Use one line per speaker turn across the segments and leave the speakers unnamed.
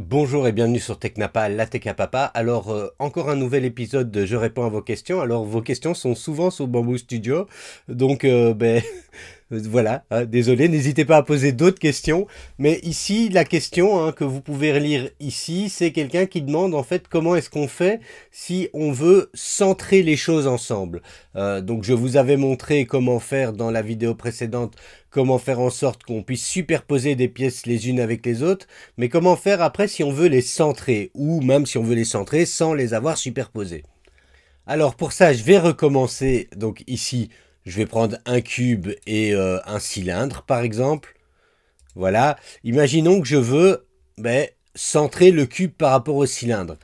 Bonjour et bienvenue sur Technapa, la Tech à Papa. Alors, encore un nouvel épisode de Je réponds à vos questions. Alors, vos questions sont souvent sur Bamboo Studio. Donc, voilà, hein, désolé, n'hésitez pas à poser d'autres questions. Mais ici, la question que vous pouvez relire ici, c'est quelqu'un qui demande en fait comment est-ce qu'on fait si on veut centrer les choses ensemble. Donc, je vous avais montré comment faire dans la vidéo précédente, comment faire en sorte qu'on puisse superposer des pièces les unes avec les autres. Mais comment faire après si on veut les centrer, ou même si on veut les centrer sans les avoir superposées. Alors pour ça, je vais recommencer. Donc ici, je vais prendre un cube et un cylindre, par exemple. Voilà. Imaginons que je veux centrer le cube par rapport au cylindre.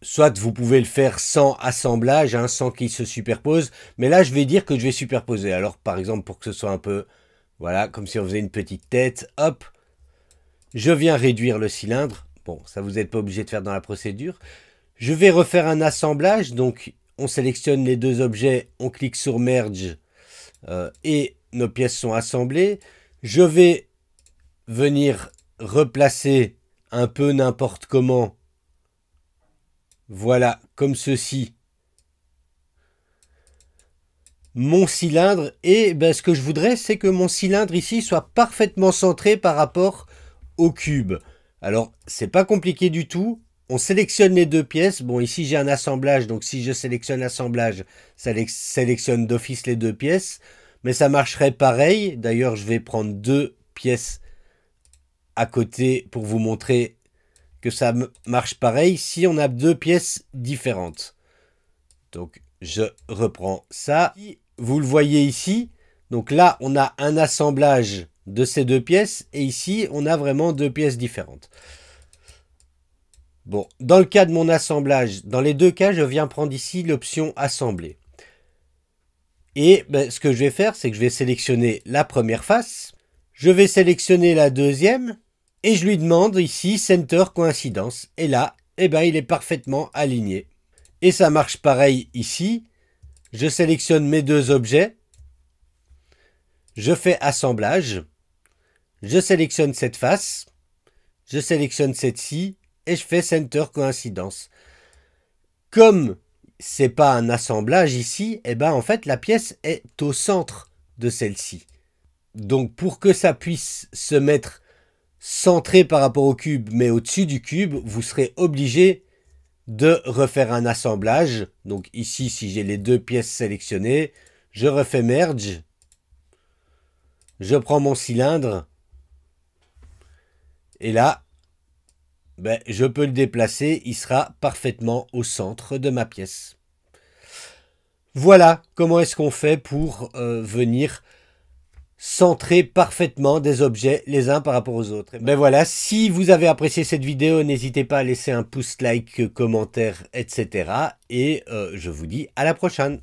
Soit vous pouvez le faire sans assemblage, sans qu'il se superpose. Mais là, je vais dire que je vais superposer. Alors par exemple, pour que ce soit un peu... Voilà, comme si on faisait une petite tête. Hop. Je viens réduire le cylindre. Bon, ça vous n'êtes pas obligé de faire dans la procédure. Je vais refaire un assemblage. Donc, on sélectionne les deux objets, on clique sur Merge et nos pièces sont assemblées. Je vais venir replacer un peu n'importe comment. Voilà, comme ceci. Mon cylindre. Et ce que je voudrais, c'est que mon cylindre ici soit parfaitement centré par rapport au cube. Alors, c'est pas compliqué du tout. On sélectionne les deux pièces. Bon, ici, j'ai un assemblage. Donc, si je sélectionne assemblage, ça sélectionne d'office les deux pièces. Mais ça marcherait pareil. D'ailleurs, je vais prendre deux pièces à côté pour vous montrer que ça marche pareil si on a deux pièces différentes. Donc, je reprends ça. Vous le voyez ici. Donc là, on a un assemblage de ces deux pièces et ici on a vraiment deux pièces différentes. Bon, dans le cas de mon assemblage, dans les deux cas, je viens prendre ici l'option assembler. Et ce que je vais faire, c'est que je vais sélectionner la première face, je vais sélectionner la deuxième et je lui demande ici Center Coïncidence. Et là, il est parfaitement aligné. Et ça marche pareil ici. Je sélectionne mes deux objets, je fais assemblage. Je sélectionne cette face, je sélectionne cette-ci et je fais Center Coïncidence. Comme c'est pas un assemblage ici, en fait la pièce est au centre de celle-ci. Donc pour que ça puisse se mettre centré par rapport au cube mais au-dessus du cube, vous serez obligé de refaire un assemblage. Donc ici, si j'ai les deux pièces sélectionnées, je refais Merge, je prends mon cylindre. Et là, je peux le déplacer, il sera parfaitement au centre de ma pièce. Voilà comment est-ce qu'on fait pour venir centrer parfaitement des objets les uns par rapport aux autres. Voilà, si vous avez apprécié cette vidéo, n'hésitez pas à laisser un pouce like, commentaire, etc. Et je vous dis à la prochaine.